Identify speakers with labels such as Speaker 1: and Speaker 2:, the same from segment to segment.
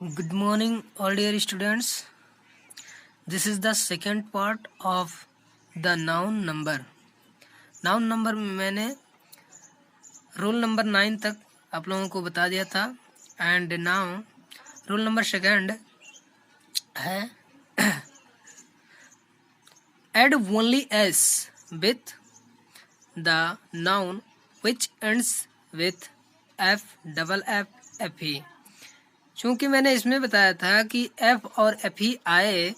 Speaker 1: Good morning, all dear students. This is the second part of the noun number. Noun number में मैंने roll number 9 तक आप लोगों को बता दिया था and now roll number second है add only s with the noun which ends with f double f fe. चूंकि मैंने इसमें बताया था कि एफ और एफ ही आए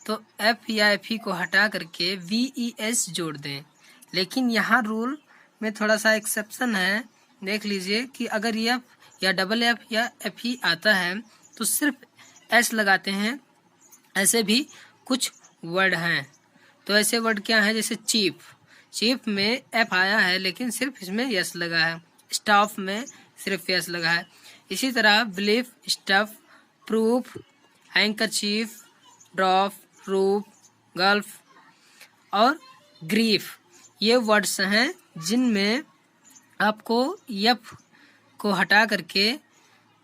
Speaker 1: तो एफ या एफ ही को हटा करके वी ई एस जोड़ दें, लेकिन यहाँ रूल में थोड़ा सा एक्सेप्शन है। देख लीजिए कि अगर एफ या डबल एफ या एफ ही आता है तो सिर्फ एस लगाते हैं। ऐसे भी कुछ वर्ड हैं, तो ऐसे वर्ड क्या हैं, जैसे चीफ, चीफ में एफ आया है लेकिन सिर्फ इसमें यस लगा है। स्टाफ में सिर्फ यस लगा है। इसी तरह belief, stuff, proof, handkerchief, drop, roof, gulf और ग्रीफ, ये वर्ड्स हैं जिनमें आपको यफ को हटा करके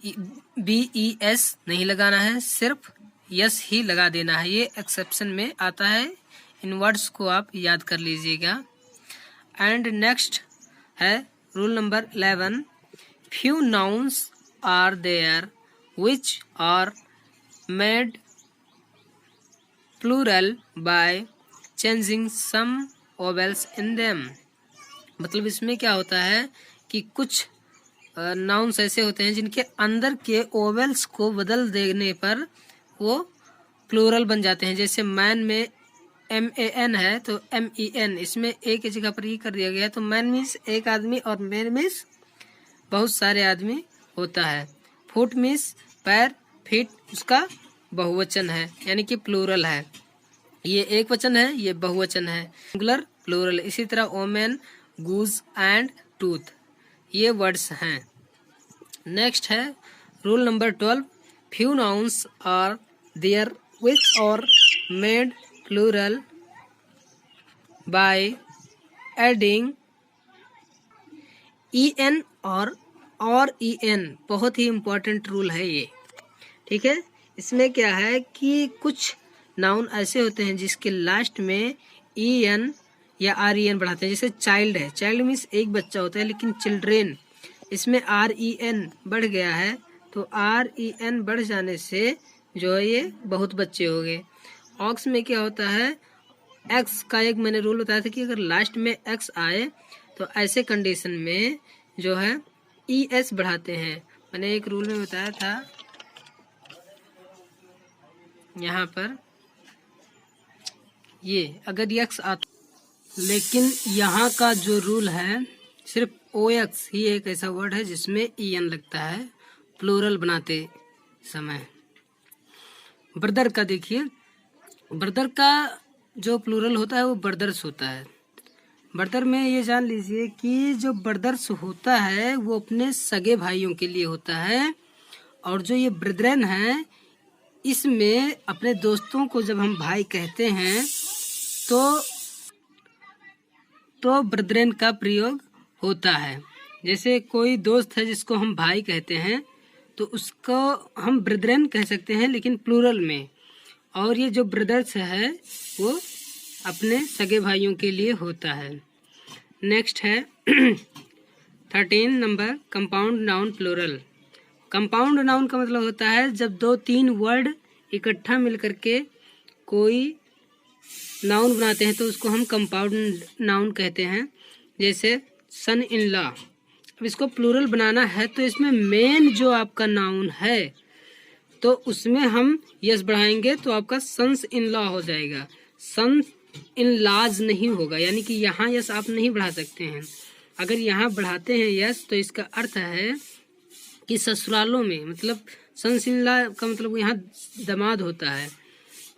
Speaker 1: बी ई एस नहीं लगाना है, सिर्फ यस ही लगा देना है। ये एक्सेप्शन में आता है, इन वर्ड्स को आप याद कर लीजिएगा। एंड नेक्स्ट है rule number 11, few nouns are there which are made plural by changing some vowels in them। मतलब इसमें क्या होता है कि कुछ नाउन्स ऐसे होते हैं जिनके अंदर के ओवेल्स को बदल देने पर वो प्लूरल बन जाते हैं। जैसे मैन में MAN है तो MEN, इसमें एक जगह पर ये कर दिया गया है, तो मैन मीन्स एक आदमी और मैन मीन्स बहुत सारे आदमी होता है। फुट मीन्स पैर, फीट उसका बहुवचन है यानी कि प्लूरल है। ये एक वचन है, ये बहुवचन है, सिंगुलर प्लूरल। इसी तरह ओमेन, गूज एंड टूथ, ये वर्ड्स हैं। नेक्स्ट है rule number 12, few nouns are there which are made plural by adding EN और EN। बहुत ही इम्पोर्टेंट रूल है ये, ठीक है। इसमें क्या है कि कुछ नाउन ऐसे होते हैं जिसके लास्ट में EN या REN बढ़ाते हैं। जैसे चाइल्ड है, चाइल्ड मीन्स एक बच्चा होता है, लेकिन चिल्ड्रेन इसमें REN बढ़ गया है, तो REN बढ़ जाने से जो है ये बहुत बच्चे हो गए। ऑक्स में क्या होता है, एक्स का एक मैंने रूल बताया था कि अगर लास्ट में एक्स आए तो ऐसे कंडीशन में जो है ES बढ़ाते हैं। मैंने एक रूल में बताया था यहाँ पर, ये अगर एक्स आता, लेकिन यहाँ का जो रूल है सिर्फ OX ही एक ऐसा वर्ड है जिसमें EN लगता है प्लूरल बनाते समय। ब्रदर का देखिए, ब्रदर का जो प्लूरल होता है वो ब्रदर्स होता है। ब्रदर में ये जान लीजिए कि जो ब्रदर्स होता है वो अपने सगे भाइयों के लिए होता है, और जो ये ब्रदरन है इसमें अपने दोस्तों को जब हम भाई कहते हैं तो ब्रदरन का प्रयोग होता है। जैसे कोई दोस्त है जिसको हम भाई कहते हैं तो उसको हम ब्रदरन कह सकते हैं, लेकिन प्लूरल में। और ये जो ब्रदर्स है वो अपने सगे भाइयों के लिए होता है। नेक्स्ट है 13 number, compound noun plural. Compound noun का मतलब होता है जब 2-3 वर्ड इकट्ठा मिलकर के कोई नाउन बनाते हैं तो उसको हम कंपाउंड नाउन कहते हैं। जैसे सन इन लॉ, अब इसको प्लूरल बनाना है तो इसमें मेन जो आपका नाउन है तो उसमें हम यस बढ़ाएंगे तो आपका सन्स इन लॉ हो जाएगा, सन्स इन लाज नहीं होगा। यानी कि यहाँ यस आप नहीं बढ़ा सकते हैं। अगर यहाँ बढ़ाते हैं यस तो इसका अर्थ है कि ससुरालों में, मतलब सन्स इन लॉ का मतलब यहाँ दामाद होता है,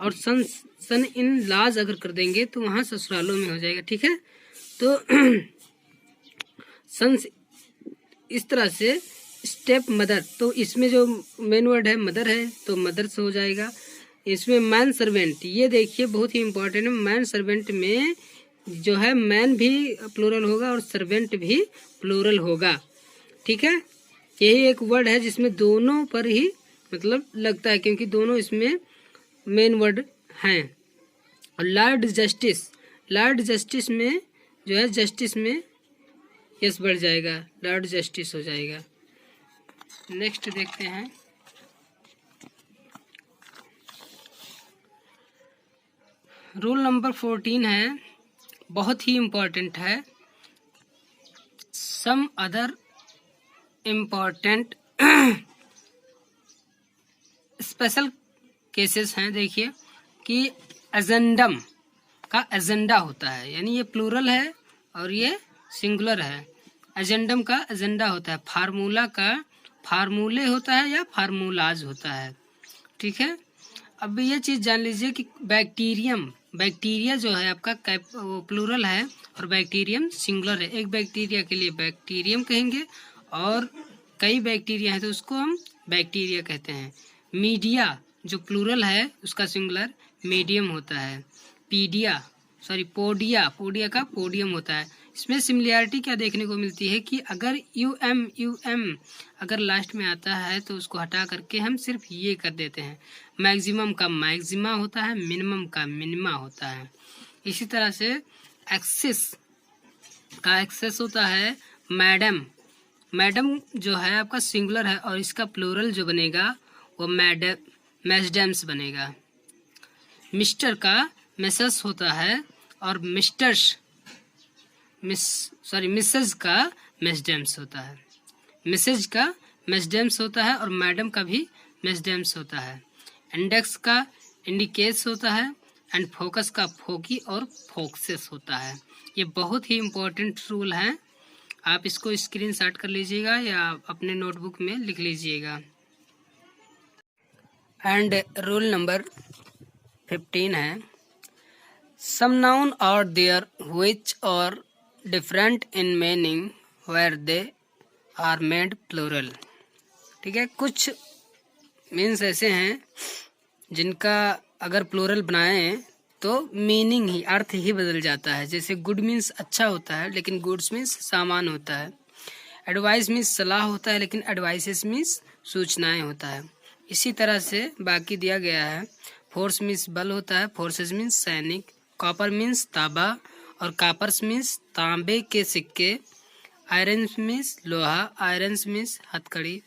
Speaker 1: और सन इन लाज अगर कर देंगे तो वहाँ ससुरालों में हो जाएगा, ठीक है। तो सन्स इस तरह से, स्टेप मदर, तो इसमें जो मेन वर्ड है मदर है तो मदर से हो जाएगा। इसमें मैन सर्वेंट, ये देखिए बहुत ही इम्पोर्टेंट है। मैन सर्वेंट में जो है मैन भी प्लूरल होगा और सर्वेंट भी प्लूरल होगा, ठीक है। यही एक वर्ड है जिसमें दोनों पर ही मतलब लगता है, क्योंकि दोनों इसमें मेन वर्ड हैं। और लॉर्ड जस्टिस में जो है जस्टिस में यस बढ़ जाएगा, लॉर्ड जस्टिस हो जाएगा। नेक्स्ट देखते हैं। रूल नंबर 14 है, बहुत ही इम्पोर्टेंट है। Some other important special cases हैं। देखिए कि एजेंडम का एजेंडा होता है, यानी ये प्लूरल है और ये सिंगुलर है। एजेंडम का एजेंडा होता है, फार्मूला का फार्मूले होता है या फार्मूलाज होता है, ठीक है। अब ये चीज़ जान लीजिए कि बैक्टीरिया जो है आपका वो प्लूरल है और बैक्टीरियम सिंगुलर है। एक बैक्टीरिया के लिए बैक्टीरियम कहेंगे और कई बैक्टीरिया हैं तो उसको हम बैक्टीरिया कहते हैं। मीडिया जो प्लूरल है उसका सिंगुलर मीडियम होता है। पोडिया का पोडियम होता है। इसमें सिमिलैरिटी क्या देखने को मिलती है कि अगर यूएम अगर लास्ट में आता है तो उसको हटा करके हम सिर्फ ये कर देते हैं। मैक्सिमम का मैक्सिमा होता है, मिनिमम का मिनिमा होता है। इसी तरह से एक्सेस का एक्सेस होता है मैडम जो है आपका सिंगुलर है और इसका प्लूरल जो बनेगा वो मैस्डेम्स बनेगा। मिस्टर का मिसेस होता है और मिसेज का मेस्डेम्स होता है। मिसेज का मेस्डेम्स होता है और मैडम का भी मेस्डेम्स होता है। इंडेक्स का इंडिकेट्स होता है एंड फोकस का फोकी और फोक्सेस होता है। ये बहुत ही इम्पोर्टेंट रूल हैं, आप इसको स्क्रीनशॉट कर लीजिएगा या अपने नोटबुक में लिख लीजिएगा। एंड रूल नंबर 15 है, some noun are there which are different in meaning where they are made plural. ठीक है, कुछ मीन्स ऐसे हैं जिनका अगर प्लूरल बनाएं तो मीनिंग ही अर्थ ही बदल जाता है। जैसे गुड मीन्स अच्छा होता है लेकिन गुड्स मीन्स सामान होता है। एडवाइस मीन्स सलाह होता है लेकिन एडवाइसेस मीन्स सूचनाएं होता है। इसी तरह से बाकी दिया गया है, फोर्स मीन्स बल होता है, फोर्सेस मीन्स सैनिक, कॉपर मीन्स तांबा और कापर्स मीन्स तांबे के सिक्के, आयरन मीन्स लोहा, आयरन मीन्स हथकड़ी,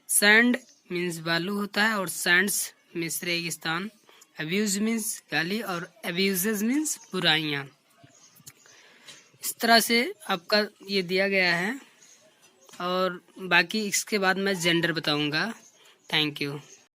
Speaker 1: सैंड मीन्स बालू होता है और सैंड्स मीन्स रेगिस्तान, अब्यूज मीन्स गाली और अब्यूजेस मीन्स बुराइयां। इस तरह से आपका ये दिया गया है और बाकी इसके बाद मैं जेंडर बताऊंगा। Thank you.